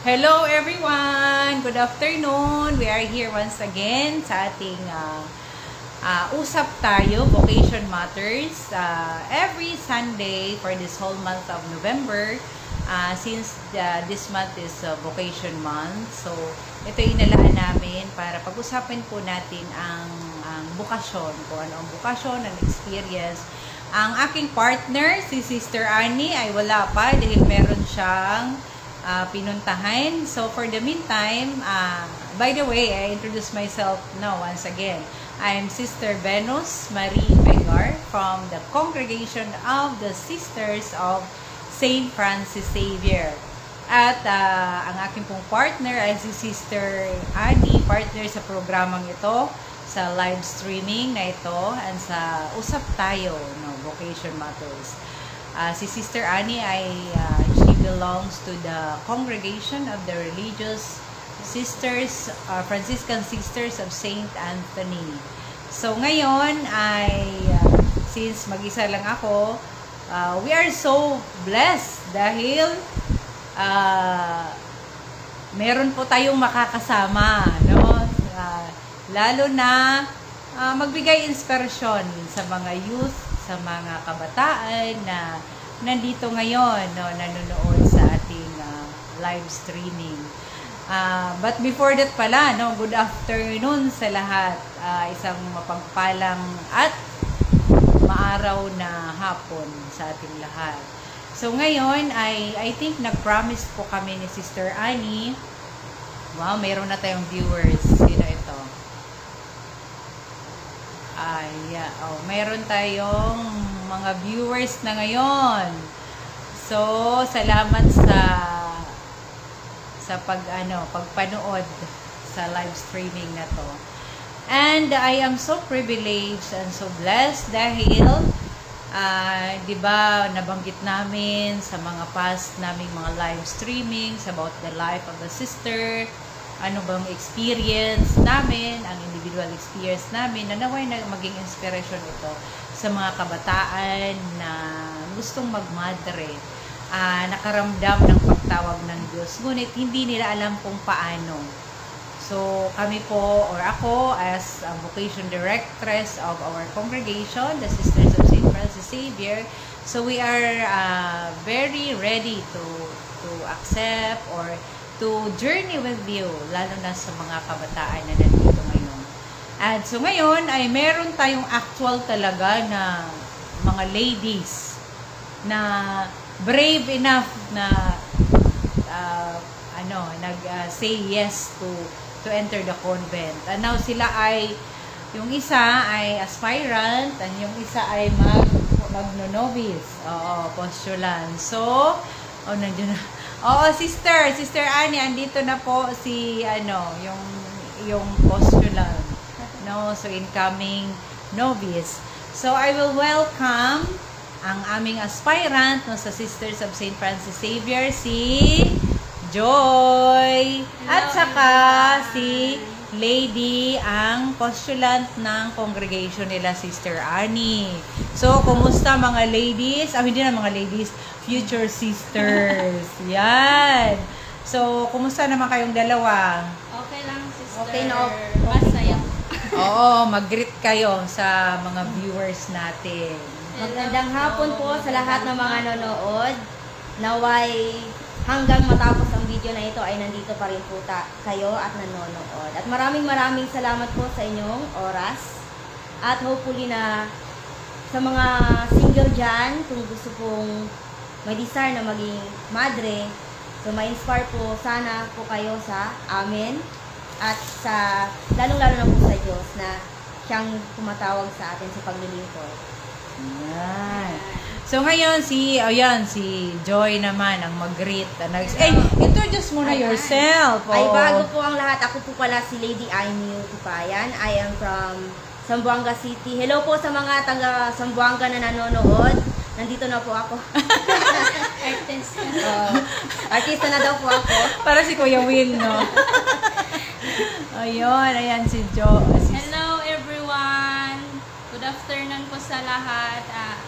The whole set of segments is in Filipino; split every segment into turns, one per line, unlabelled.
Hello everyone! Good afternoon! We are here once again sa ating Usap Tayo, Vocation Matters. Every Sunday for this whole month of November, since this month is Vocation Month. So, ito inalaan namin para pag-usapan po natin ang bukasyon, kung ano ang bukasyon, ang experience. Ang aking partner, si Sister Annie, ay wala pa dahil meron siyang pinuntahan. So, for the meantime, by the way, I introduce myself now once again. I am Sister Venus Marie Pegar from the Congregation of the Sisters of St. Francis Xavier. At ang aking pong partner ay si Sister Annie, partner sa programang ito, sa live streaming na ito, and sa Usap Tayo, Vocation Matters. Si Sister Annie ay she belongs to the Congregation of the Religious Sisters, Franciscan Sisters of Saint Anthony. So ngayon ay since mag-isa lang ako, we are so blessed dahil meron po tayong makakasama, no? Lalo na magbigay inspirasyon sa mga youth, sa mga kabataan na nandito ngayon, no, nanonood sa ating live streaming. But before that pala, no, good afternoon sa lahat. Isang mapagpalang at maaraw na hapon sa ating lahat. So ngayon ay I think nag-promise po kami ni Sister Annie. Wow, mayroon na tayong viewers. Sino ito? Mayroon tayong mga viewers na ngayon. So, salamat sa pagpanood sa live streaming na to. And I am so privileged and so blessed dahil di ba nabanggit namin sa mga past naming mga live streamings about the life of the sister, ano bang experience namin, ang individual experience namin, na naway na maging inspiration ito sa mga kabataan na gustong magmadre, nakaramdam ng pagtawag ng Diyos, ngunit hindi nila alam kung paano. So, kami po, or ako, as a vocation directress of our congregation, the Sisters of St. Francis Xavier, so we are very ready to accept or to journey with you, lalo na sa mga kabataan na nandito ngayon. At so ngayon ay meron tayong actual talaga na mga ladies na brave enough na nag-say yes to enter the convent. And now sila ay, yung isa ay aspirant, and yung isa ay magno-novice. Oo, postulant. So, nandiyan na. Oo, Sister Annie, andito na po si yung postulant. No, so incoming novice. So I will welcome ang aming aspirant sa Sisters of St. Francis Xavier, si Joy.
Hello,
at saka si Lady, ang postulant ng congregation nila, Sister Annie. So, kumusta mga ladies? Hindi na mga ladies, future sisters. Yan. So, kumusta naman kayong dalawa?
Okay lang, sister.
Okay na.
Masaya.
Oo, mag-greet kayo sa mga viewers natin.
Magandang hapon po sa lahat ng mga nanonood. Naway hanggang matapos ang video na ito ay nandito pa rin po kayo at nanonood. At maraming salamat po sa inyong oras. At hopefully na sa mga single dyan, kung gusto pong may desire na maging madre, so ma-inspire po sana po kayo sa amin at sa lalong-lalo na po sa Diyos na siyang tumatawag sa atin sa paglilingkod.
Yan. So ngayon si Joy naman ang mag-greet. Introduce muna yourself.
Ay, bago po ang lahat, ako po pala si Lady Aimee Tupayan. I am from Zamboanga City. Hello po sa mga taga Zamboanga na nanonood. Nandito na po ako.
Artist.
Artista na daw po ako.
Para si Kuya Will, no? Ayan si Joy.
Hello everyone. Good afternoon po sa lahat.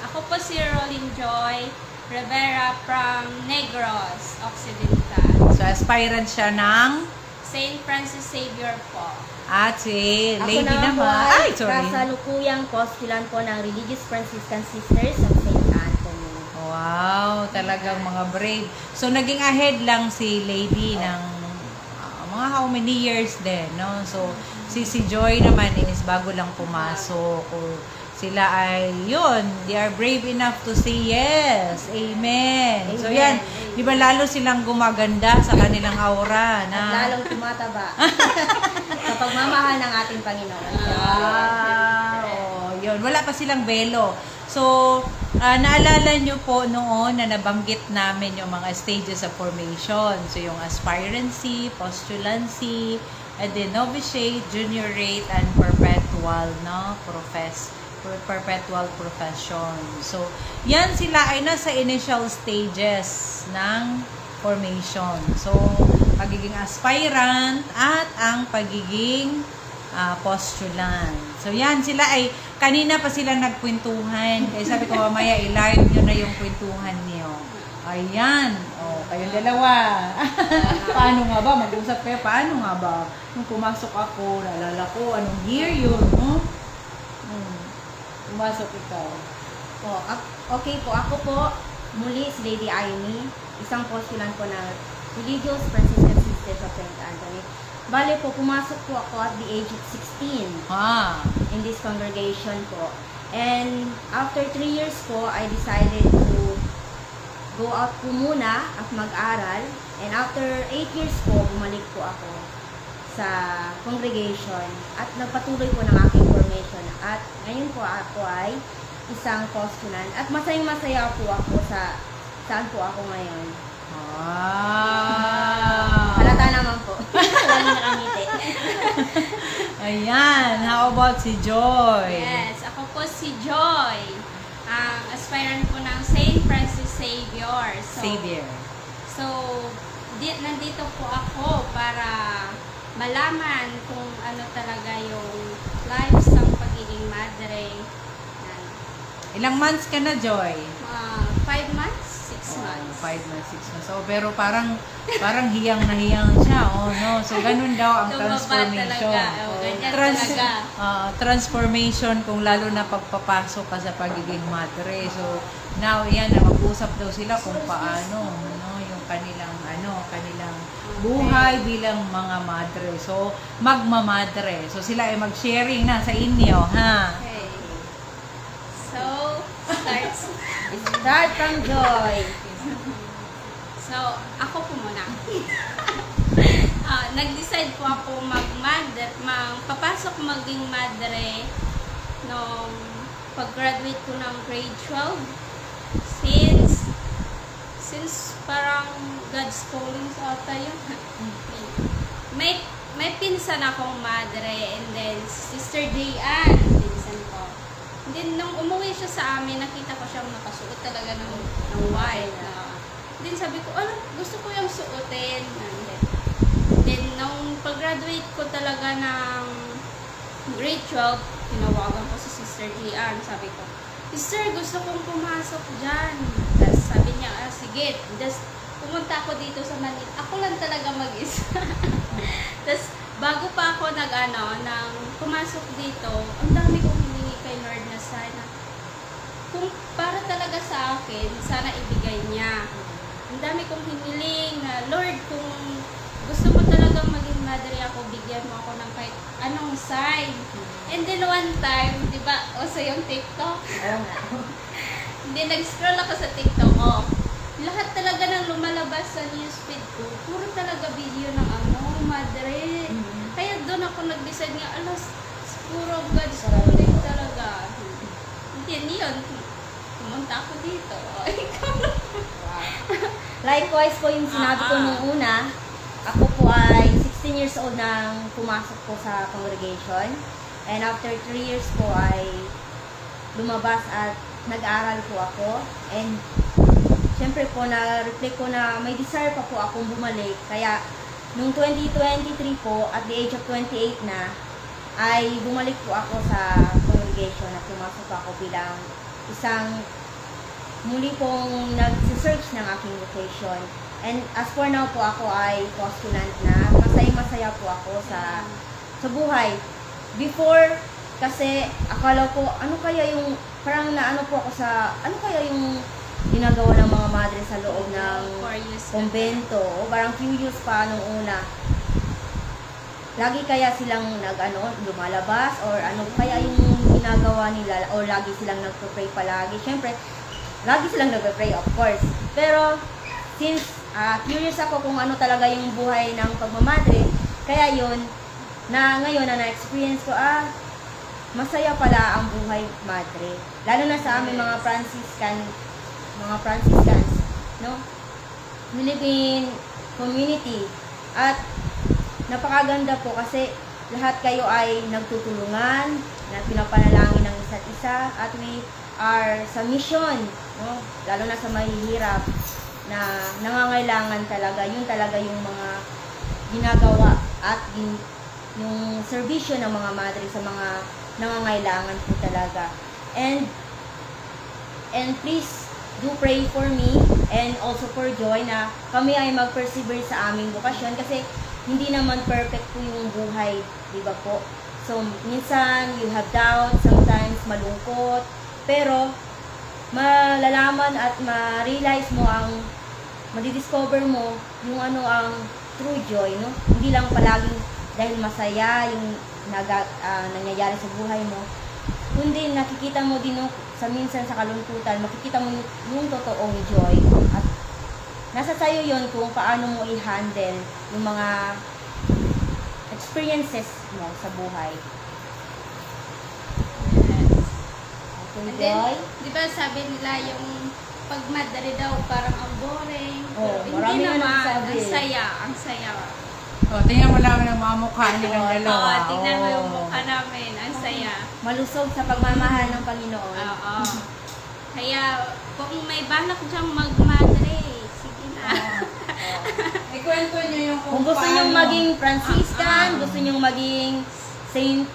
Ako po si Rolling Joy Rivera from Negros Occidental.
So, aspirant siya ng
St. Francis Xavier po.
at si
Ako
Lady
naman po
naman.
ay
Ay, sorry.
kasalukuyang postulant po ng Religious Franciscan Sisters of St. Anthony.
Wow, talagang mga brave. So, naging ahead lang si Lady ng mga how many years din, no? So, si Joy naman is bago lang pumasok. Or sila ay, yun, they are brave enough to say yes. Amen. So, yan. Di ba lalo silang gumaganda sa kanilang aura na...
At lalong tumataba sa pagmamahal ng ating Panginoon.
Wow! Yun, wala pa silang belo. So, naalala nyo po noon na nabanggit namin yung mga stages of formation. So, yung aspirancy, postulancy, and then novitiate, juniorate, and perpetual, no? Perpetual profession. So, yan sila ay nasa initial stages ng formation. So, pagiging aspirant at ang pagiging postulant. So, yan sila ay, kanina pa sila nagkwentuhan. Kaya sabi ko, mamaya i-live nyo na yung kwentuhan niyo. Ayan. O, kayong dalawa. Paano nga ba? Mag-usap kayo. Paano nga ba? Nung pumasok ako, naalala ko, anong year yun, no? Pumasok ikaw.
Okay po, ako po, muli si Lady Amy, isang postulant po ng Religious Franciscan Sisters of St. Anthony. Bale po, pumasok po ako at the age of 16 in this congregation po. And after 3 years po, I decided to go out po muna at mag-aral. And after 8 years po, bumalik po ako sa congregation at nagpatuloy po ng aking formation. At ngayon po ako ay isang postulant at masayang-masaya po ako sa saan po ako ngayon. Halata naman po. Walang nakangiti.
Ayan. How about si Joy?
Yes, ako po si Joy. Ang aspirant po ng St. Francis Xavier. So, nandito po ako para malaman kung ano talaga yung life sa pagiging madre.
Ilang months ka na, Joy?
5 months? 6 months.
5 months, 6 months. So, pero parang hiyang na hiyang siya. Oh, no? So, ganun daw ang transformation. Transformation kung lalo na pagpapasok ka sa pagiging madre. So, now, yan, mag-usap daw sila kung paano, no? Yung kanilang buhay bilang mga madre. So, magmamadre. So, sila ay mag-sharing na sa inyo, ha?
Okay. So,
Start from Joy.
So, ako po muna. Nag-decide po ako papasok maging madre nung pag-graduate ko ng grade 12. Since parang God's calling sa ata yun. May pinsan akong madre, and then Sister Diane, pinsan ko. And then nung umuwi siya sa amin, nakita ko siyang nakasuot talaga ng white. Then sabi ko, gusto ko yung suotin. Then nung pag-graduate ko talaga ng grade 12, tinawagan ko si Sister Diane. Sabi ko, Sister, gusto kong pumasok dyan. Tapos sabi niya, sige. Tapos pumunta ako dito sa Manila. Ako lang talaga mag-isa. Tapos bago pa ako nang pumasok dito, ang dami kong hiningi kay Lord na sana, kung para talaga sa akin, sana ibigay niya. Ang dami kong hiniling na, Lord, kung gusto mo talagang maging madre ako, bigyan mo ako ng kahit anong sign. And then one time, di ba, yung TikTok? Hindi, nag-scroll ako sa TikTok ko. Lahat talaga ng lumalabas sa newsfeed ko, puro talaga video ng madre. Kaya doon ako nag-decide nga, puro God's calling talaga. Hindi, yun. Pumunta ako dito.
Likewise po yung sinabi ko nung una, ako po ay 16 years old nang pumasok po sa congregation. And after 3 years po ay lumabas at nag-aral po ako. And syempre po, na-reflect ko na may desire pa po akong bumalik. Kaya nung 2023 po, at the age of 28 na, ay bumalik po ako sa congregation at pumasok ako bilang isang muli pong nag-search ng aking vocation. And as for now po, ako ay postulant na. Masaya po ako sa buhay. Before, kasi akala ko, ano kaya yung, parang naano po ako sa, ano kaya yung ginagawa ng mga madre sa loob ng kumbento. Parang curious pa nung una. Lagi kaya silang lumalabas or ano kaya yung ginagawa nila or lagi silang nagpo-pray palagi. Syempre, lagi silang nagpo-pray of course. Pero, since curious ako kung ano talaga yung buhay ng pagmamadre, kaya yun, na ngayon na na-experience ko, masaya pala ang buhay madre. Lalo na sa aming mga Franciscans, no? Philippine community. At napakaganda po kasi lahat kayo ay nagtutulungan, na pinapanalangin ng isa't isa, at we are sa mission, no? Lalo na sa mahihirap na nangangailangan talaga. Yun talaga yung mga ginagawa at yung serbisyo ng mga madre sa mga nangangailangan po talaga. And please do pray for me and also for Joy na kami ay mag-persevere sa aming bukasyon kasi hindi naman perfect po yung buhay, di ba po? So, minsan you have doubt, sometimes malungkot, pero malalaman at ma-realize mo madidiscover mo yung ang true joy, no? Hindi lang palaging dahil masaya yung nangyayari sa buhay mo, kundi nakikita mo din sa minsan sa kalungkutan, makikita mo yung totoong joy. At nasa sayo yon kung paano mo i-handle yung mga experiences mo sa buhay.
And then, di ba sabi nila yung pagmadari daw parang ang boring. Pero hindi naman, ang saya.
Tingnan mo lang ang mga mukha nilang dalawa.
Tingnan mo yung mukha namin, ang saya.
Malusog sa pagmamahal ng Panginoon.
Oo. Kaya, kung may balak siyang magmadre, sige na.
Ikwento niyo yung
kung gusto niyong maging Franciscan, gusto niyong maging Saint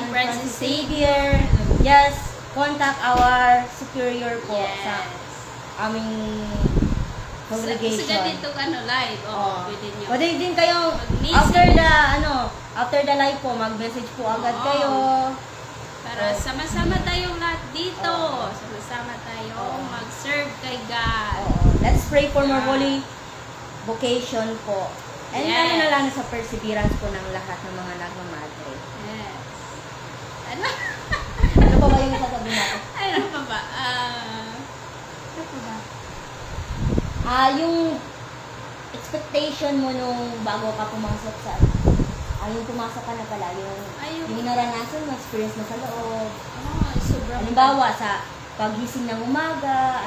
Francis
Xavier, yes, contact our superior po sa aming congregation.
Sa ganito live, pwede nyo.
Pwede din kayo, after the live po, mag-message po agad kayo.
Para sama-sama tayong lahat dito. Sama-sama tayo mag-serve kay God.
Let's pray for more holy vocation po. And lalo na lang sa perseverance po ng lahat ng mga nagmamadre.
Yes.
Ano pa ba yung sasabihin natin?
Ano pa ba?
Yung expectation mo nung bago ka pumasok sa yung pumasok ka na pala, yung naranasan mo, experience mo sa loob.
Sobrang.
Halimbawa, sa paggising ng umaga,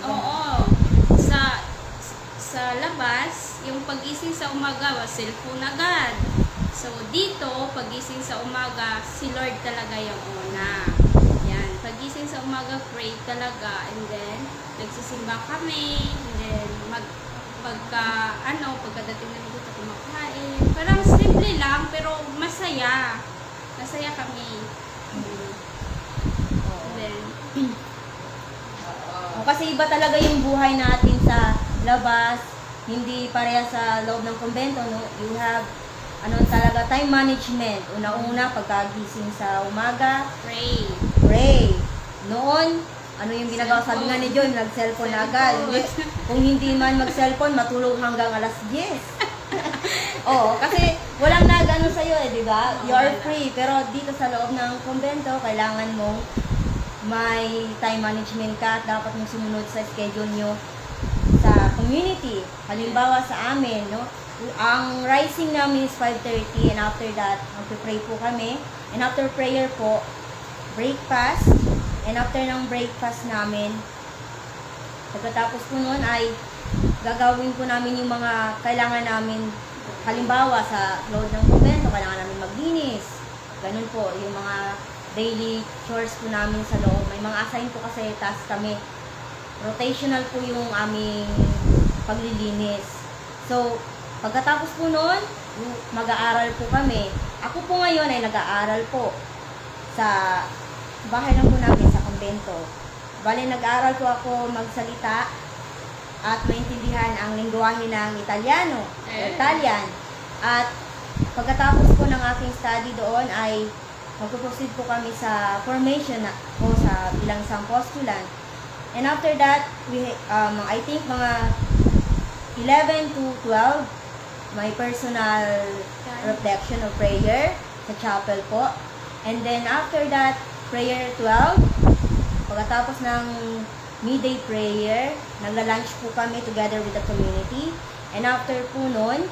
Oo. Sa labas, yung pagising sa umaga, cellphone agad. So, dito, pagising sa umaga, si Lord talaga yung una. Yan. Pagising sa umaga, pray talaga. And then, nagsisimba kami. And then, pagkadating namin dito, kumakain. Parang simple lang, pero masaya. Masaya kami. And then,
kasi iba talaga yung buhay natin sa labas, hindi pareha sa loob ng kumbento, no? You have talaga time management. Una-una pagkagising sa umaga, pray. Noon, yung ginagawa, sabi nga ni John, nag-cellphone agad. Kung hindi man mag-cellphone, matulog hanggang alas 10. Kasi walang nag-ano sa'yo di ba? You are free. Pero dito sa loob ng kumbento, kailangan mong may time management ka at dapat mong sumunod sa schedule nyo sa community. Halimbawa sa amin, no? Ang rising namin is 5:30 and after that, magpe-pray po kami. And after prayer po, breakfast. And after ng breakfast namin, pagkatapos po noon ay gagawin po namin yung mga kailangan namin. Halimbawa sa loob ng kumbento, kailangan namin maglinis. Ganun po, yung mga daily chores po namin sa loob. May mga assign po kasi task kami. Rotational po yung aming paglilinis. So, pagkatapos po noon, mag-aaral po kami. Ako po ngayon ay nag-aaral po sa bahay lang po namin sa kumbento. Bale, nag-aaral po ako magsalita at maintindihan ang lingwahe ng Italiano, Italian. At pagkatapos po ng aking study doon ay magpo-proceed po kami sa formation o sa bilang isang postulant. And after that, I think mga 11 to 12, may personal reflection of prayer sa chapel po. And then after that, prayer 12, pagkatapos ng midday prayer, nagla-lunch po kami together with the community. And after po nun,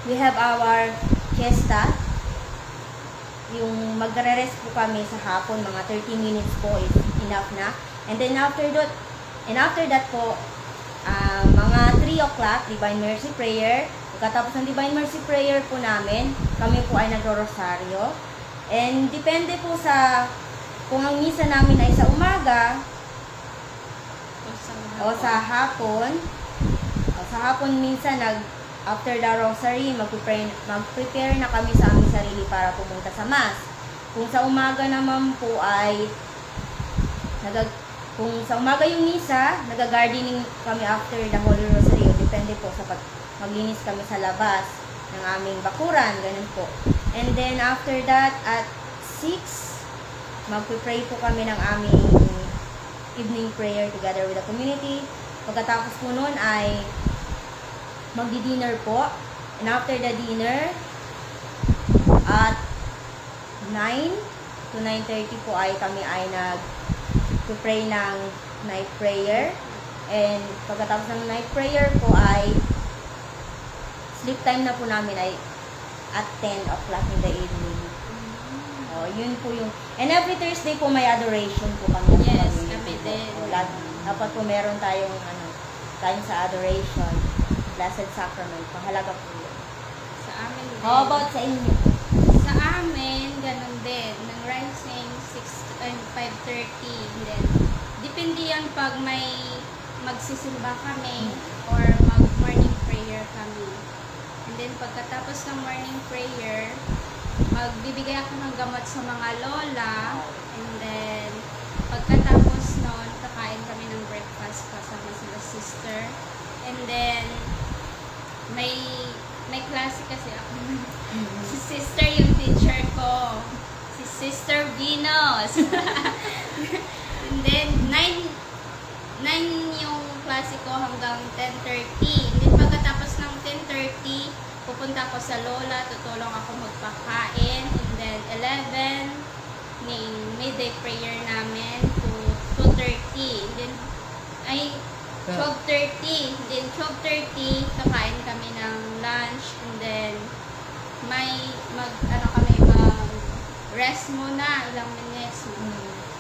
we have our siesta. Yung magre-rest po kami sa hapon, mga 30 minutes po is enough na. And then after that po, mga 3 o'clock, Divine Mercy Prayer. Pagkatapos ng Divine Mercy Prayer po namin, kami po ay nagro-rosaryo. And depende po sa, kung ang misa namin ay sa umaga, o sa hapon. Sa hapon minsan, after the rosary, mag-prepare na kami sa aming sarili para pumunta sa mass. Kung sa umaga naman po ay, kung sa umaga yung misa, nag-gardening kami after the Holy Rosary. Depende po sa maglinis kami sa labas ng aming bakuran, ganun po. And then after that, at 6, mag-pray po kami ng aming evening prayer together with the community. Pagkatapos po nun ay magdi-dinner po. And after the dinner, at 9 to 9:30 po ay kami ay nag-pray ng night prayer. And pagkatapos ng night prayer po ay sleep time na po namin ay at 10 o'clock in the evening. Yun po yung... And every Thursday po may adoration po kami.
Yes, kami din.
Dapat po meron tayong tayong sa adoration. Blessed Sacrament. Mahalaga po yun.
Sa amin din.
How about sa inyo?
Sa amin, ganun din. Nang rising, 5:30. And then, depende yan pag may magsisimba kami or mag-morning prayer kami. And then, pagkatapos ng morning prayer, magbibigay ako ng gamot sa mga lola. And then, pagkatapos nun, kakain kami ng breakfast kasama sila sister. And then, may klase kasi ako. Si sister yung teacher ko. Si Sister Venus. And then, 9 yung klase ko hanggang 10:30. And then, pagkatapos ng 10:30, pupunta ako sa lola, tutulong ako magpakain. And then, 11, ng midday prayer namin to 2:30. And then, 12:30. Then, 12:30, kakain kami ng lunch. And then, mag-rest muna, ilang minutes.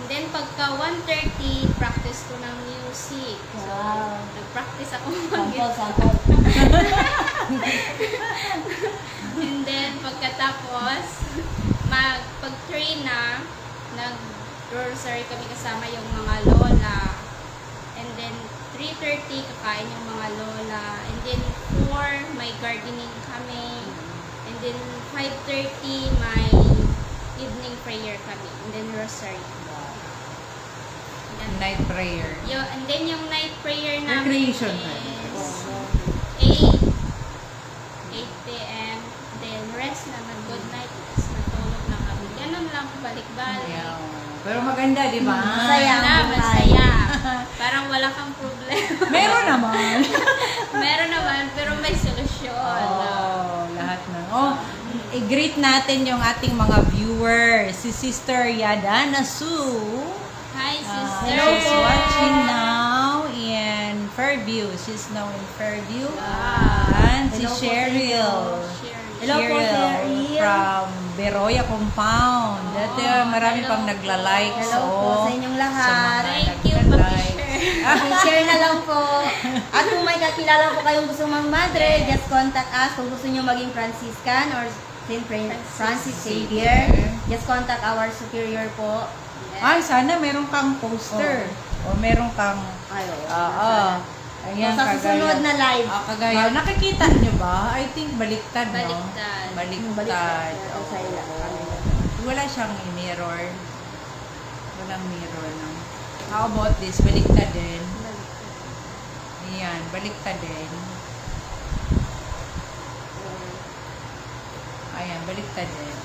And then, pagka 1:30, practice ko ng music. So, nag-practice ako
Sample.
And then, pagkatapos, pag-3 na, nag-rosary kami kasama yung mga lola. And then, 3:30, kakain yung mga lola. And then, 4, may gardening kami. And then, 5:30, may evening prayer kami. And then, rosary.
Night prayer.
And then, yung night prayer namin
Recreation
is 8 p.m. Then, rest na. Good night. Tapos, natulog na kami. Ganun lang, balik-balik.
Yeah. Pero maganda, di ba?
Masaya.
Masaya. Parang wala kang problema.
Meron naman.
Meron naman, pero may solusyon.
Lahat na. I-greet natin yung ating mga viewers. Si Sister Yadana Sue.
Hi, sister.
Hello
She's
po.
watching now in Fairview. She's now in Fairview.
Wow.
And si
Hello po sa
Cheryl.
inyo. Hello po, Cheryl.
From Beroya Compound. Dati marami
hello
pang nagla-like.
Hello po sa inyong lahat.
Thank you, paki-share.
Share na lang po. At kung may kakilala po kayong gusto mag-madre, just contact us. Kung gusto nyo maging Franciscan or Saint Francis Xavier, just contact our superior po.
Ay, sana meron kang poster. O meron kang... Ayan,
Sa susunod na live.
Kagaya. Nakikita nyo ba? I think baliktad, no?
Baliktad.
Baliktad.
Sa ila.
Wala siyang mirror. Walang mirror, no? How about this? Baliktad din. Ayan, baliktad din. Ayan, baliktad din.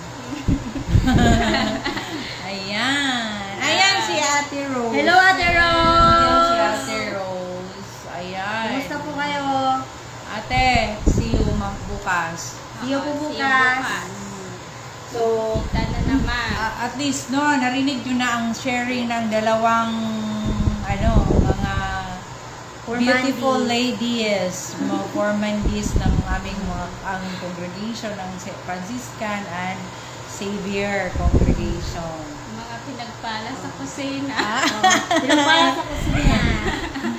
Ayan. Ayan si Ate Rose.
Hello, Ate Rose!
Ayan si Ate Rose. Ayan.
Kumusta po kayo?
Ate, see you bukas.
See you po
See you
bukas.
So,
Kita na naman.
at least, no, narinig nyo na ang sharing ng dalawang, mga beautiful ladies, mga formandies ng aming ang congregation ng Franciscan and Xavier congregation.
Mga pinagpala sa kusina.
Pinapala sa kusina.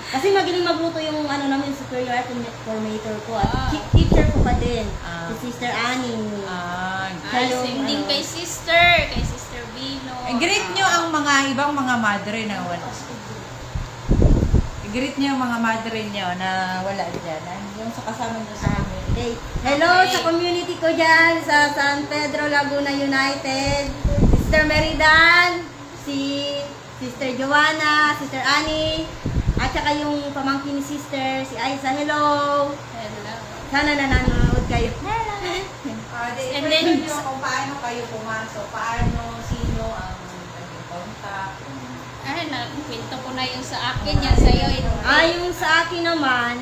Kasi magaling magluto yung namin superior formator ko at teacher ko pa din. Si Sister Annie. Kayo,
Same din kay Sister Vino.
Greet nyo ang mga ibang mga madre na wala. I-greet nyo ang mga madre nyo na wala dyan. Yung sa kasama nyo sa amin.
Okay. Hello sa community ko dyan sa San Pedro, Laguna United. Sister Meridan, si Sister Joanna, Sister Annie, at saka yung pamangkin ni Sister, si Aiza. Hello!
Hello.
Sana nanonood kayo.
And then, kung paano kayo pumasok, sino ang naging contact.
Nakwento ko na yung sa akin, yan sa'yo.
Yung sa akin naman,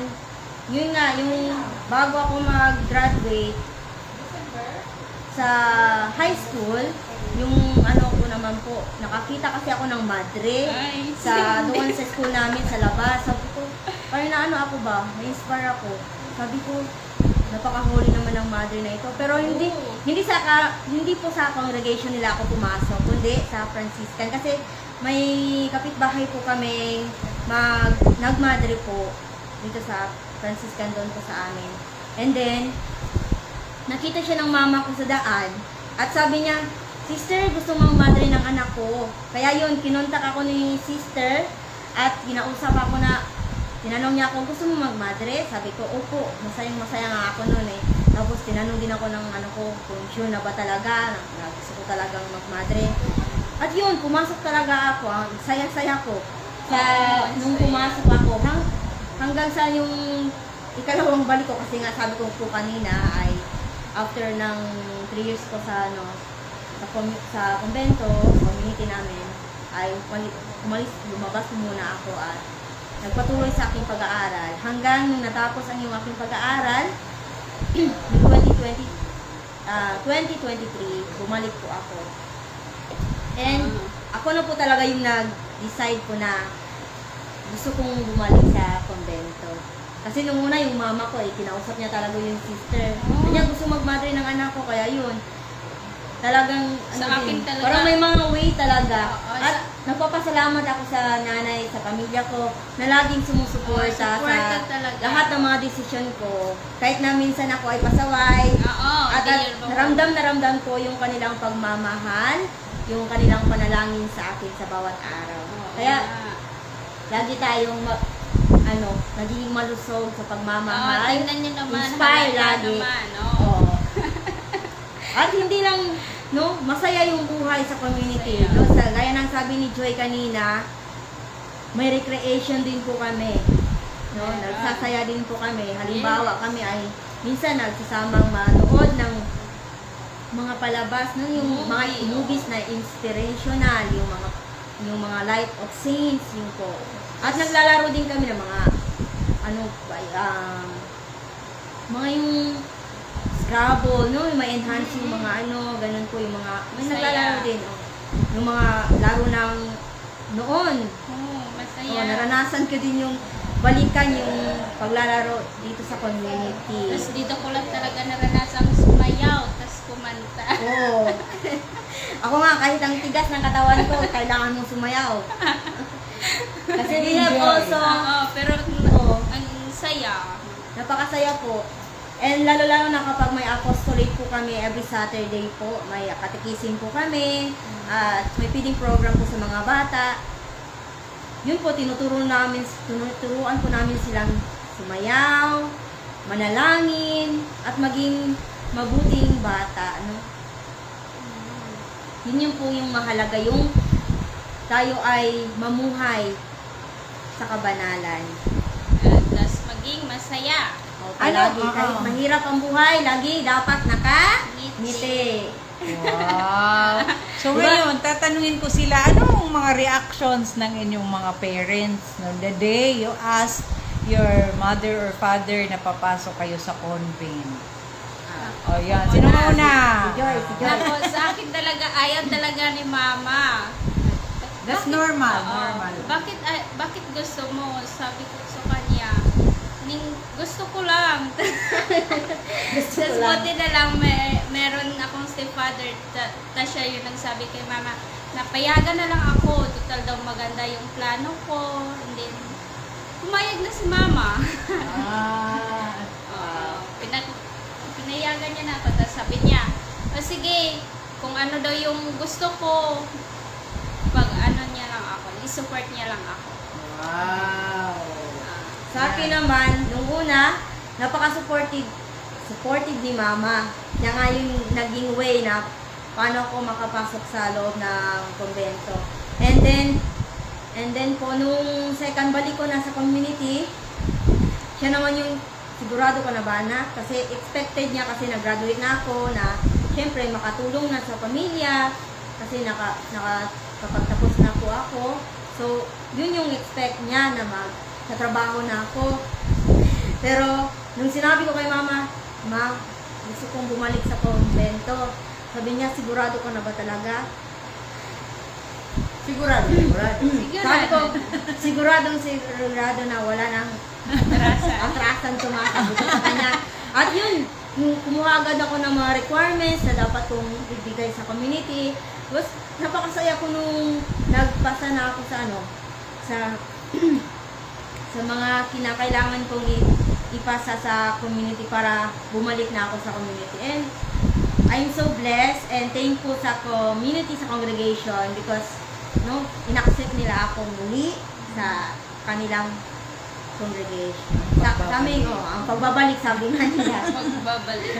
yun nga, yung bago ako mag-graduate sa high school, yung ko naman po, nakakita kasi ako ng madre doon sa school namin sa labas. Sabi ko, parang ako ba? Na-inspire ako. Sabi ko, napaka-holy naman ng madre na ito. Pero hindi po sa congregation nila ako pumasok, kundi sa Franciscan. Kasi may kapitbahay po kami nagmadre po dito sa Franciscan doon po sa amin. And then, nakita siya ng mama ko sa daan at sabi niya, Sister, gusto mong madre ng anak ko. Kaya yun, kinontak ako ni Sister at kinausap ako tinanong niya ako, gusto mo magmadre? Sabi ko, opo, masaya nga ako noon eh. Tapos tinanong din ako ng kung sure na ba talaga, na gusto ko talagang magmadre. At yun, pumasok talaga ako, ang saya-saya ko. Nung pumasok ako, hanggang sa yung ikalawang balik ko, kasi nga sabi ko po kanina ay after ng 3 years ko sa kumbento, sa community namin, ay lumabas muna ako at nagpatuloy sa aking pag-aaral. Hanggang nung natapos ang yung aking pag-aaral, 2023, bumalik po ako. And ako na po talaga yung nag-decide po na gusto kong bumalik sa kumbento. Kasi nung una yung mama ko, kinausap niya talaga yung sister. Kanya gusto mag-madre ng anak ko, kaya yun. Talagang,
akin talaga.
Parang may mga way talaga. At nagpapasalamat ako sa nanay, sa pamilya ko, na laging sumusuporta sa lahat ng mga desisyon ko. Kahit na minsan ako ay pasaway. At naramdam ko yung kanilang pagmamahal, yung kanilang panalangin sa akin sa bawat araw. Kaya, lagi tayong naging malusog sa pagmamahal.
Tingnan nyo naman.
Inspire lagi. Oo. At hindi lang, masaya yung buhay sa community. Gaya ng sabi ni Joy kanina, may recreation din po kami. Nagsasaya din po kami. Halimbawa, kami ay minsan nagsasamang manood ng mga palabas, yung mga movies na inspirational, yung mga Life of Saints, yun po. At naglalaro din kami ng mga yung Scrabble, yung may enhance yung mga ganun po yung mga, may naglalaro din, yung mga laro ng noon.
Masaya.
Naranasan ko din yung balikan yung paglalaro dito sa community.
Tapos dito ko lang talaga naranasang sumayaw, tapos kumanta.
Oo. Ako nga, kahit ang tigas ng katawan ko, kailangan mong sumayaw. Kasi we have also,
pero ang saya.
Napakasaya po. And lalo-lalo na kapag may apostolate po kami every Saturday po, may katekism po kami, at may feeding program po sa mga bata. Yun po, tinuturuan po namin silang sumayaw, manalangin, at maging mabuting bata. Yun po yung mahalaga, yung tayo ay mamuhay sa kabanalan.
Tapos maging masaya.
Lagi,
Oo.
kahit mahirap ang buhay, lagi dapat ngiti.
Wow. So
Diba?
ngayon, tatanungin ko sila, anong mga reactions ng inyong mga parents no, the day you ask your mother or father na papasok kayo sa convent? O yan, sino muna?
Si Joy.
Ako, sa akin talaga, ayaw talaga ni mama.
That's normal,
Oo.
normal.
Bakit gusto mo? Sabi ko sa kanya, gusto ko lang. Tapos buti na lang meron akong stepfather, siya yung nagsabi kay mama, napayagan na lang ako, total daw maganda yung plano ko, and then, pumayag na si mama. Pinayagan niya na ako, tapos sabi niya, sige, kung ano daw yung gusto ko, pag ano niya lang ako, i-support niya lang ako.
Wow.
Sa akin naman, nung una, napaka-supportive ni mama. Siya nga yung naging way na paano ako makapasok sa loob ng kumbento. And then po, nung second balik ko na sa community, siya naman yung sigurado ko na ba na, kasi expected niya kasi nag-graduate na ako, na syempre makatulong na sa pamilya, kasi nakapagtapos na po ako. So, yun yung expect niya na trabaho na ako. Pero, nung sinabi ko kay mama, ma, gusto kong bumalik sa konbento. Sabi niya, sigurado ko na ba talaga?
Sigurado.
Sabi ko, sigurado na wala nang atrasan tumakabot sa kanya. At yun, kumuha agad ako ng mga requirements na dapat kong ibigay sa community. Tapos, napakasaya ko nung nagpasa na ako sa sa mga kinakailangan kong ipasa sa community para bumalik na ako sa community. And I'm so blessed and thankful sa community, sa congregation, because in-accept nila ako muli sa kanilang congregation. Ang pagbabalik, sabi nga nila.
Magbabalik.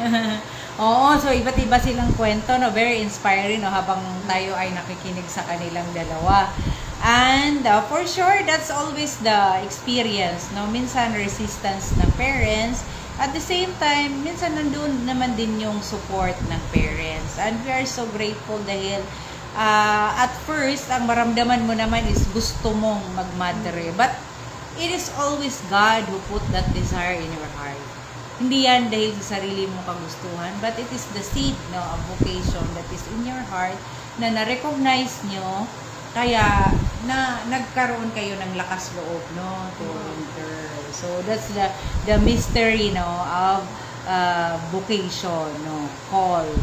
Oo, so iba't iba silang kwento, no? Very inspiring, no? Habang tayo ay nakikinig sa kanilang dalawa. And for sure, that's always the experience, no? Minsan resistance ng parents. At the same time, minsan nandun naman din yung support ng parents. And we are so grateful dahil at first, ang maramdaman mo naman is gusto mong magmadre. But it is always God who put that desire in your heart. Hindi yan dahil sa sarili mong kagustuhan, but it is the seed, no, of vocation that is in your heart na na-recognize nyo, kaya nagkaroon kayo ng lakas loob, no, to enter. So that's the mystery, no, of vocation, no,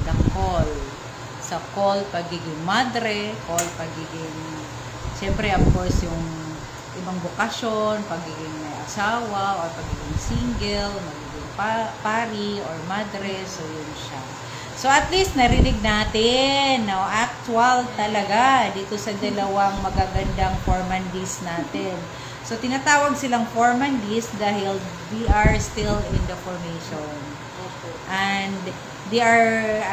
the call. Sa call, pagiging madre, call, pagiging, siyempre, of course, yung ibang bokasyon, pagiging may asawa, or pagiging single, magiging pari, or madre, so yun siya. So at least narinig natin, no, actual talaga dito sa dalawang magagandang formandees natin. So tinatawag silang formandees dahil they are still in the formation. And they are,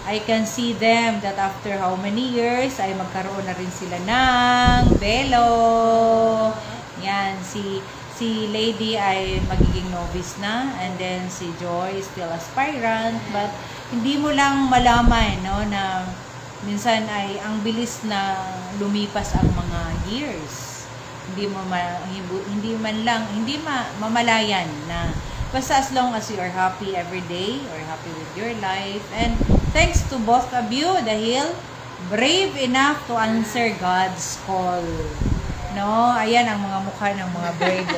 I can see them that after how many years ay magkaroon na rin sila ng belo. Yan, si Lady ay magiging novice na, and then si Joy is still aspirant, but hindi mo lang malaman, no, na minsan ay ang bilis na lumipas ang mga years. Hindi mamalayan na basta as long as you are happy every day or happy with your life. And thanks to both of you dahil brave enough to answer God's call. No, ayan ang mga mukha ng mga brave.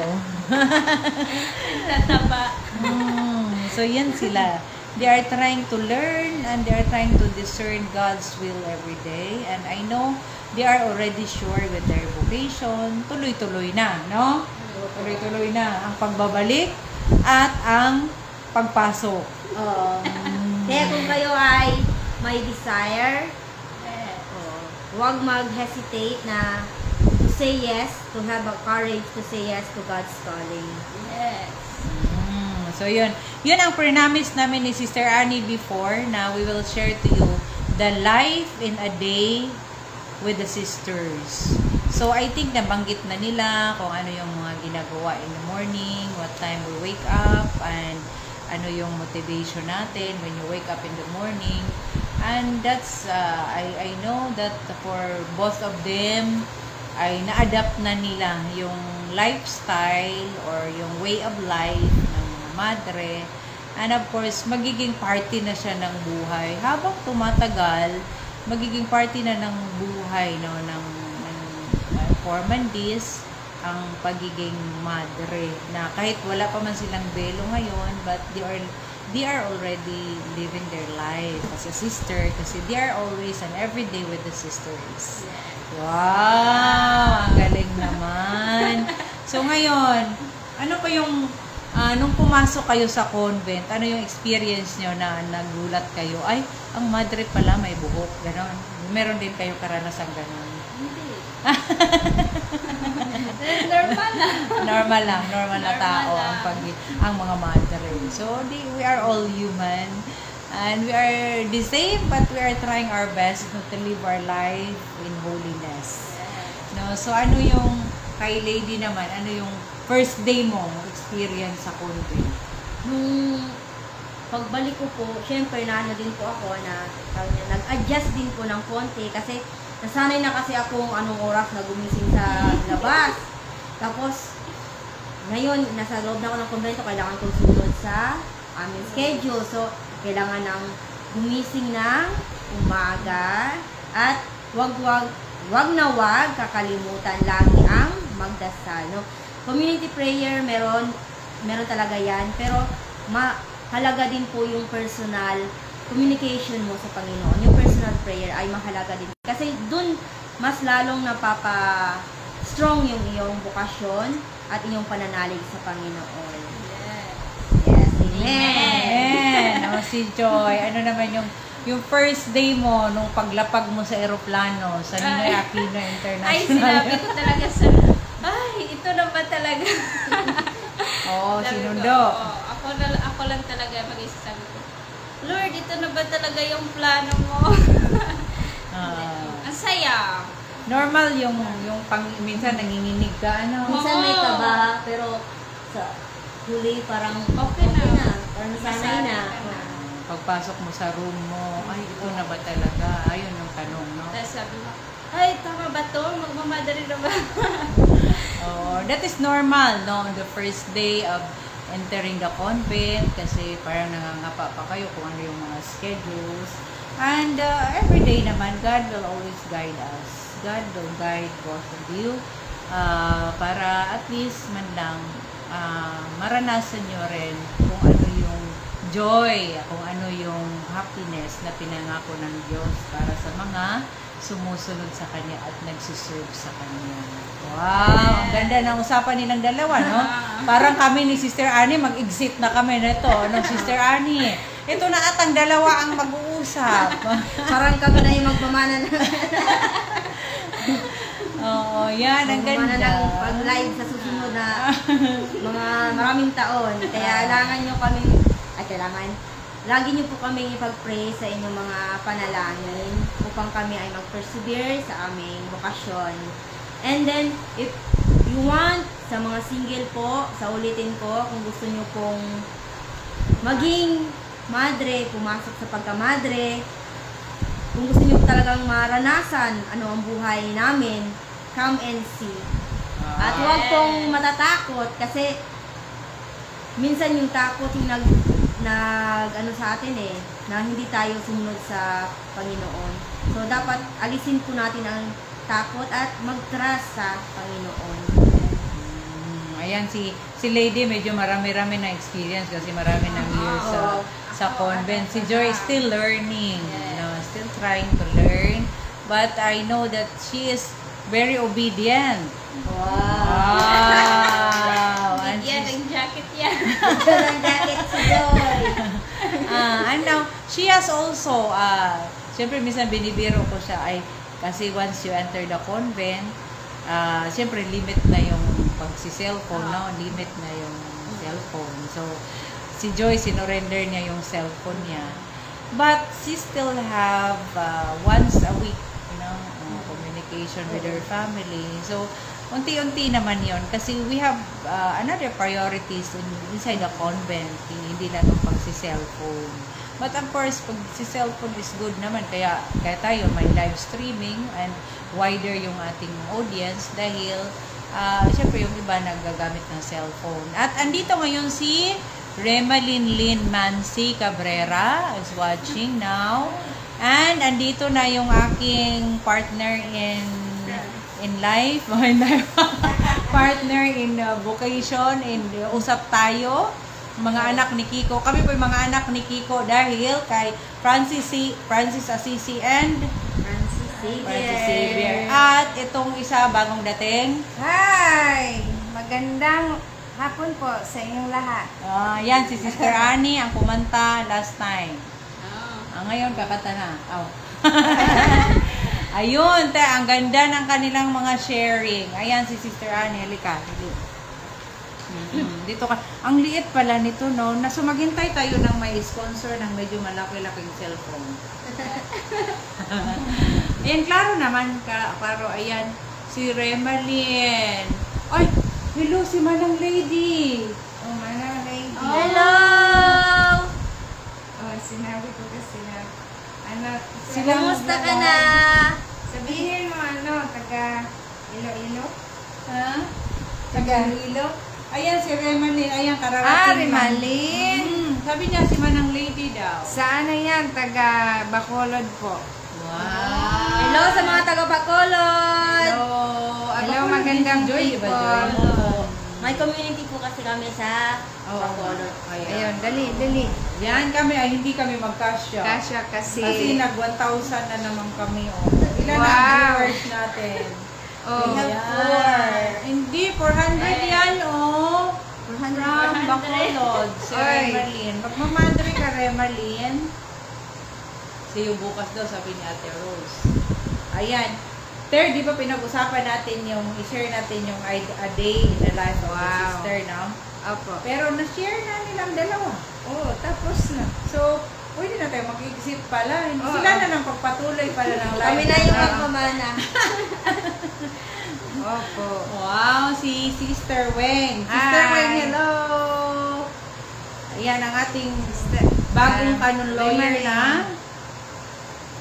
Tataba.
So yan sila. They are trying to learn and they are trying to discern God's will every day. And I know they are already sure with their vocation. Tuloy-tuloy na, no? Tuloy-tuloy na ang pagbabalik at ang pagpasok.
Kaya kung kayo ay may desire, huwag mag-hesitate na to say yes, to have a courage to say yes to God's calling.
Yes.
So yun ang pre-promise namin ni Sister Annie before, na we will share to you the life in a day with the sisters. So, I think nabanggit na nila kung ano yung mga ginagawa in the morning, what time we wake up, and ano yung motivation natin when you wake up in the morning. And that's, I know that for both of them, ay na-adapt na nila yung lifestyle or yung way of life ng mga madre. And of course, magiging party na siya ng buhay. Habang tumatagal, magiging party na ng buhay, no, ng 4 days ang pagiging madre. Na kahit wala pa man silang belo ngayon, but they are already living their life as a sister kasi they are always and every day with the sisters. Wow! Ang galing naman. So ngayon, ano pa yung nung pumasok kayo sa convent, ano yung experience nyo na nagulat kayo? Ay, ang madre pala may buhok. Ganon. Meron din kayo karanasan ganon.
Hindi. Normal lang. Normal na tao
ang mga madre. So, we are all human. And we are the same, but we are trying our best to live our life in holiness. No, so ano yung kay Lady naman, ano yung first day mo experience sa convent?
Nung pagbalik ko po, syempre din po ako na nag-adjust din po ng konti kasi nasanay na kasi akong anong oras na gumising sa labas. Tapos, ngayon, nasa loob na ako ng convento, kailangan kong sunod sa aming schedule. So, kailangan ng gumising ng umaga at wag kakalimutan lagi ang magdasal. No? Community prayer, meron talaga yan. Pero, mahalaga din po yung personal communication mo sa Panginoon. Yung personal prayer ay mahalaga din. Kasi dun, mas lalong napapa-strong yung iyong bukasyon at iyong pananalig sa Panginoon. Yes, amen.
O, si Joy, ano naman yung first day mo nung paglapag mo sa eroplano sa Ninoy Aquino International?
Ay, sinabi ko talaga ito na ba talaga?
Oo, sinundo.
Ako lang talaga mag-isasabi ko, Lord, ito na ba talaga yung plano mo? Ang saya.
Normal yung minsan nanginginig ka, ano?
Minsan may kaba, pero sa huli parang
okay na.
Parang sanay na.
Pagpasok mo sa room mo, ay, ito na ba talaga? Ayun yung tanong, no?
Tapos sabi mo, ay, tama ba to? Magmamadali na ba?
That is normal, no? The first day of entering the convent, kasi parang nangangapa pa kayo kung ano yung mga schedules. And every day naman, God will always guide us. God will guide both of you para at least man lang maranasan nyo rin kung ano yung joy, kung ano yung happiness na pinangako ng Diyos para sa mga sumusunod sa Kanya at nagsiserve sa Kanya. Wow! Ang ganda ng usapan nilang dalawa, no? Parang kami ni Sister Annie, mag-exit na kami nito. No, Sister Annie, ito na atang dalawa ang mag-uusap.
Parang kami na yung magmamana na.
Oh,
yan, ang ganda.
Magmamana ng pag-live sa susunod na mga maraming taon. Kaya kailangan lagi niyo po kami ipag-pray sa inyong mga panalangin upang kami ay mag-persevere sa aming bokasyon. And then, if you want, sa mga single po, sa ulitin ko, kung gusto niyo pong maging madre, pumasok sa pagkamadre, kung gusto niyo talagang maranasan ano ang buhay namin, come and see. At huwag pong matatakot kasi minsan yung takot yung sa atin na hindi tayo sumunod sa Panginoon. So, dapat alisin po natin ang takot at mag-trust sa Panginoon.
Ayan, si Lady medyo marami-rami na experience kasi marami ng years sa convent. Si Joy is still learning, still trying to learn. But I know that she is very obedient. Wow!
Yan, ang jacket yan.
Ang jacket si Joy.
And now, she has also, siyempre minsan binibiro ko siya, kasi once you enter the convent, siyempre limit na yung pagsi-cellphone, no? Limit na yung cellphone. So, si Joy, sinurrender niya yung cellphone niya. But she still have once a week, vacation with their family. So, unti-unti naman yon kasi we have another priorities inside the convent. Hindi lang ang pagsi-cellphone. But of course, pag si cellphone is good naman, kaya tayo may live streaming and wider yung ating audience dahil syempre yung iba nagagamit ng cellphone. At andito ngayon si Remalyn Lynn Mancy Cabrera is watching now. And andito na yung aking partner in life, partner in vocation, in usap tayo. Mga anak ni Kiko. Kami po yung mga anak ni Kiko dahil kay Francis Assisi and Francis Xavier. At itong isa bagong dating.
Hi! Magandang hapon po sa inyong lahat.
Yan, si Sister Annie ang kumanta last time.
Oh.
Ngayon, kakata na. Ayun, ang ganda ng kanilang mga sharing. Ayan, si Sister Annie. Halika. Dito ka. Ang liit pala nito, no? Nasumaghintay tayo ng may sponsor ng medyo malaki-laking cellphone. Ayan, klaro naman. Klaro, ayan. Si Remalyn. Ay, hello, si Manang Lady.
Oh, Manang Lady.
Hello!
Oh, sinabi ko kasi na,
Kumusta ka na?
Sabihin mo, taga Iloilo?
Ha? Taga Iloilo? Ayan, si Remalyn. Ayan, kararating.
Remalyn.
Sabi niya, si Manang Lady daw.
Saan na yan? Taga Bacolod po.
Wow!
Hello sa mga taga-Bacolod!
Hello, magandang
Joy, diba,
people.
Joy?
May community po kasi kami sa Bacolod.
Ayun, dali.
Yan kami, hindi kami magkasya.
Kasya kasi.
Kasi nag 1,000 na naman kami. Ilan
Wow.
ang viewers natin?
Oh,
We have
Yan. Hindi, 400 yan, oh. From Bacolod. Si
Oy.
Remalyn. Magmamadre ka, Remalyn. Sa'yo bukas daw, sabi ni Ate Rose. Ayan. Ter, di ba pinag-usapan natin yung, i-share natin yung a day in the life of the
Wow.
sister, no?
Opo.
Pero na-share na nilang dalawa.
Oh, tapos na.
So, pwede na tayo mag-exit pala. Hindi
Oo.
sila na lang pagpatuloy pala ng live.
Kami na yung
nila.
magmamana.
Opo.
Wow, si Sister Weng. Sister
Hi.
Weng, hello! Ayan ang ating bagong canon lawyer
Remalyn.
na.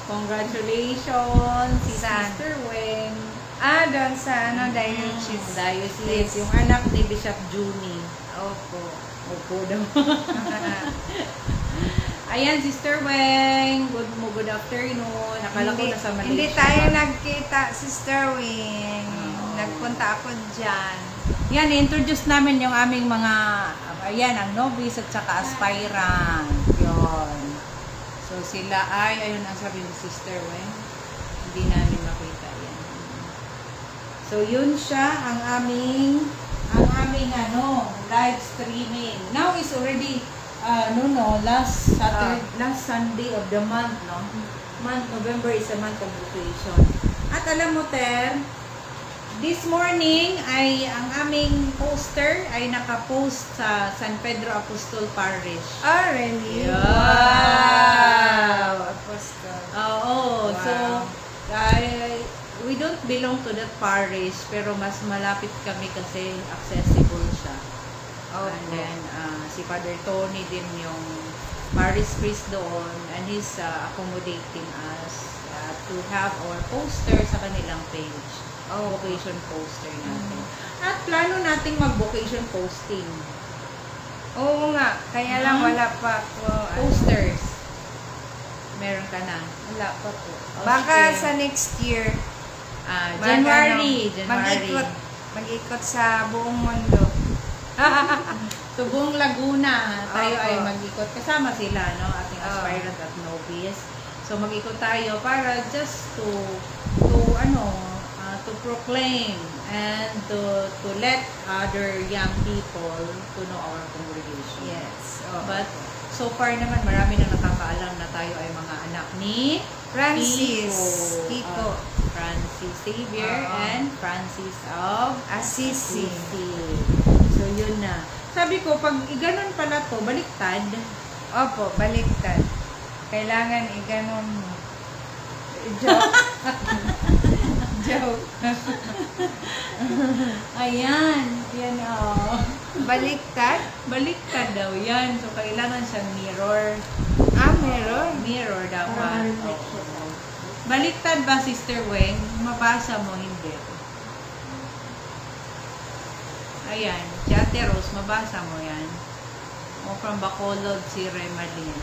Congratulations, si
Saan?
Sister Weng.
Doon sa diocese.
Diocese, yung anak ni Bishop Juni.
Opo.
Opo daw. Ayan, Sister Weng. Good afternoon. Nakala ko nasa Malaysia.
Hindi tayo nagkita, Sister Wing.
Oo.
Nagpunta ako dyan.
Yan, i-introduce namin yung aming mga, ayan, ang novice at saka aspirant. Yun. So, sila ay, ayun ang sabi ni Sister Weng. Hindi namin makita yan. So, yun siya, ang aming live streaming. Now is already, last Sunday of the month, no? November is a month of vocation. At alam mo, Ter, this morning ay ang aming poster ay nakapost sa San Pedro Apostol Parish.
Oh, really?
Yeah.
Wow! Apostle.
Oo.
Wow.
So, we don't belong to that parish, pero mas malapit kami kasi accessible siya.
Oh,
And then, si Father Tony din yung parish priest doon, and he's accommodating us to have our poster sa kanilang page. Vocation poster natin. At plano nating mag-vocation posting.
Oo nga. Kaya lang wala pa ako.
Posters. Meron ka na.
Wala pa po.
Oh,
Baka
sige.
sa next year.
January.
Mag-ikot sa buong mundo.
So, buong Laguna, tayo
Oo.
ay mag-ikot. Kasama sila, no? Ating
Oo.
aspirant at novice. So, mag-ikot tayo para just to proclaim and to let other young people to know our congregation.
Yes.
But, so far naman, marami na nakakaalam na tayo ay mga anak ni
Francis. Kiko.
Francis Xavier
Oo.
and Francis of
Assisi.
So, yun na. Sabi ko, pag iganon pala to, baliktad.
Opo, baliktad. Kailangan iganon mo. Joke. Joke.
Ayan. Yan, oh.
Baliktad?
Baliktad daw yan. So, kailangan siyang mirror.
Meron.
Mirror dapat.
Para ma-reflect siya sa...
Baliktad ba, Sister Weng? Mabasa mo, hindi. Ayan. Si Ate Rose, mabasa mo yan. O from Bacolod, si Remalin.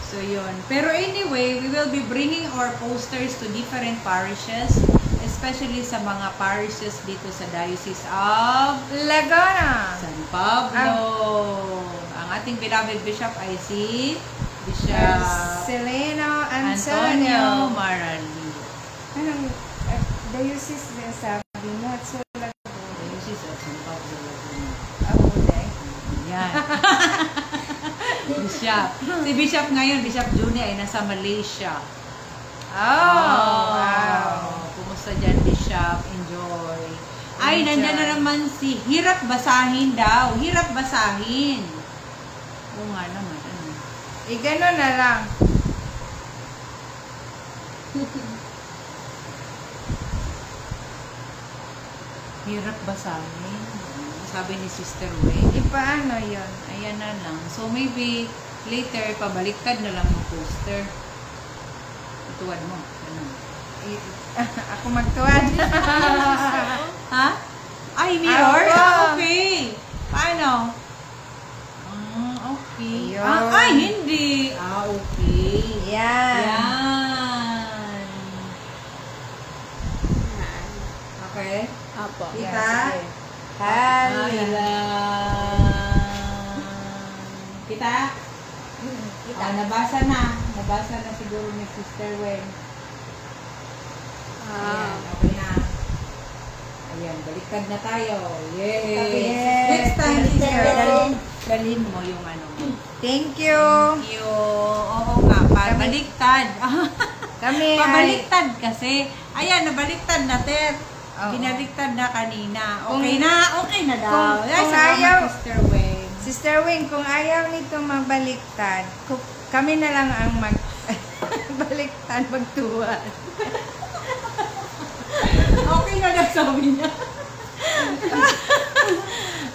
So, yun. Pero anyway, we will be bringing our posters to different parishes, especially sa mga parishes dito sa Diocese of
Laguna.
San Pablo. Ang ating beloved bishop ay si Bishop
Seleno
Antonio
Antonio.
Marali.
Anong diocese din sabi mo? At so,
Diocese of San Pablo, Laguna.
ako day.
Yan. Bishop. Si Bishop ngayon, Bishop Juni ay nasa Malaysia.
Wow.
Kumusta dyan, Bishop? Enjoy. Ay, nandyan na naman si Hirap Basahin daw. Hirap Basahin. Oo nga naman. Ano?
Gano'n na lang.
Hirap Basahin. Sabi ni Sister Wei.
Paano yun?
Ayan na lang. So, maybe later, pabaliktad na lang yung poster. Ituwan mo. Ano?
Ako magtuwan.
Ha? Ay, mirror?
Ako.
Okay. Paano? Okay.
Ayun.
Ay, hindi. Okay.
Yan.
Yan. Okay?
Apo.
Kita?
Hala.
Kita?
Kita.
Nabasa na. Nabasa na siguro ni Sister Wen. Ayan, okay na. Ayan, baliktad na tayo. Yay!
Yes.
Next time,
Thank you,
Sister
Darlene.
dalhin mo yung ano mo.
Thank you.
Thank you. Oo nga, pabaliktad.
Kami ay...
Pabaliktad kasi. Ayan, nabaliktad na, Ter.
Oo.
Binaliktad na kanina.
Kung-
Okay na daw.
kung
Ay, salamat,
ayaw-
Sister Wen.
Sister Wing, kung ayaw nito mabaliktad, kami na lang ang baliktad, magtuwan.
Okay na daw, sabi niya.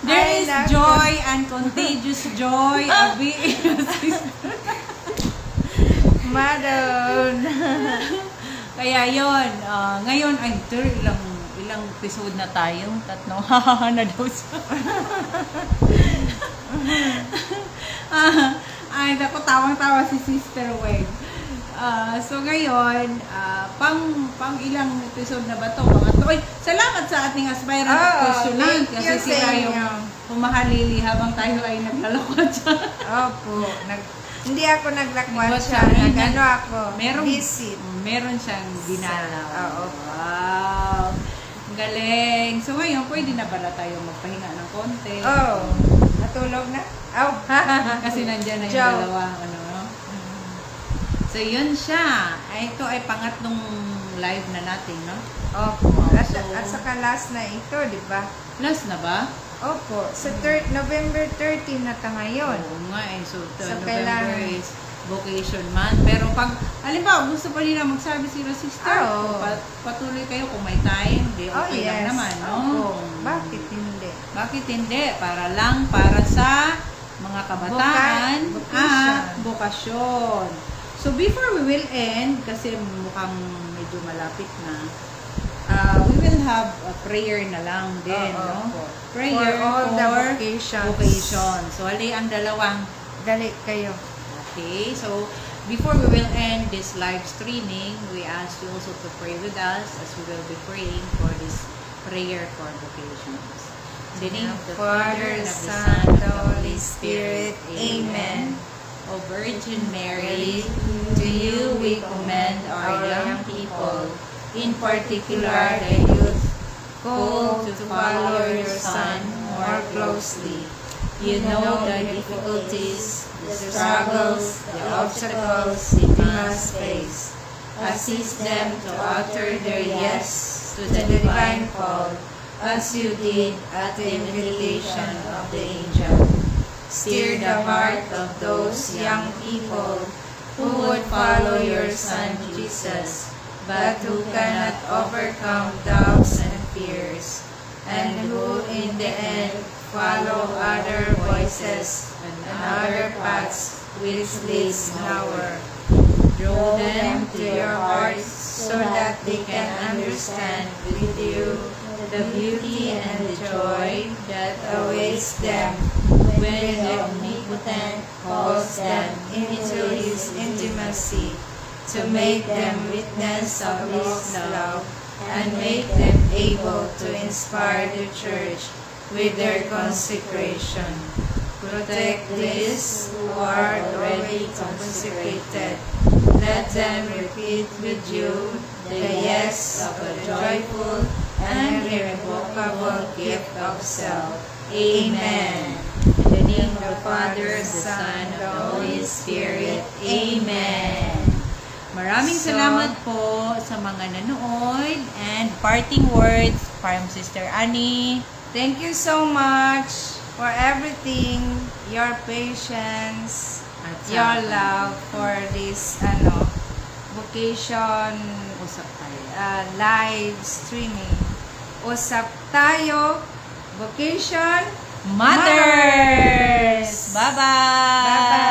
There
I
is
love
joy and contagious joy of being a sister.
Madon.
Kaya yon, ngayon ay ilang episode na tayo? Tatlong na daw siya. Ay, naku, tawang-tawa si Sister Weng. So ngayon, pang ilang episode na ba to? Mga to. Ay, salamat sa ating aspirant
Oo,
questionant
thank
kasi
you
sila
sa
yung
inyo.
pumahalili habang tayo ay naglalakad siya.
Opo. Hindi ako naglakwat
Naglakwat
siya.
siya.
Nag-ano ako.
Merong,
Visit.
meron siyang dinalaw.
Oo.
Wow. Ang galing. So ngayon, pwede na pala tayo magpahinga ng konti.
Oh. Natulog na? Oh.
Kasi nandyan na yung
Joke.
dalawa. Ano, no? So yun siya. Ay, ito ay pangatlong live na natin, no?
Opo.
So-
At saka last na ito, di ba?
Last na ba?
Opo. Sa November 13 na ta ngayon.
Oo nga eh. So,
So,
November
kailangan-
is vocation month. Pero pag, halimbawa, gusto pa nila magsabi sila, sister,
Oo.
patuloy kayo kung may time. Di,
Oh,
okay
yes.
lang naman, no?
Opo. Bakit hindi?
Bakit hindi? Para sa mga kabataan
Vocation.
at bokasyon. So, before we will end, kasi mukhang medyo malapit na, we will have a prayer na lang din,
Oo,
no?
opo.
Prayer
For all the
for
vocations.
vocation. So, hali ang dalawang.
Dali kayo.
Okay, so, before we will end this live streaming, we ask you also to pray with us as we will be praying for this prayer for vocations. In the name of the Father, and of the Son, and of the Holy Spirit. Amen. O Virgin Mary, to you we commend our young people, in particular the youth, called to follow your Son more closely. You know the difficulties, the struggles, the obstacles they must face. Assist them to utter their yes to the divine call, as you did at the invitation of the angel. Steer the heart of those young people who would follow your Son Jesus
but who cannot overcome doubts and fears, and who in the end follow other voices and other paths which leads nowhere. Draw them to your hearts so that they can understand with you the beauty and the joy that awaits them when the Omnipotent calls them into His intimacy, to make them witness of His love and make them able to inspire the church with their consecration. Protect these who are already consecrated. Let them repeat with you the yes of a joyful and irrevocable gift of self. Amen. In the name of the Father, the Son, and the Holy Spirit. Amen.
Maraming salamat po sa mga nanood, and parting words from Sister Annie.
Thank you so much for everything, your patience,
At
your love for this vocation
Usap tayo.
live streaming. Usap tayo, vocation
Mothers! Bye-bye!
Bye-bye!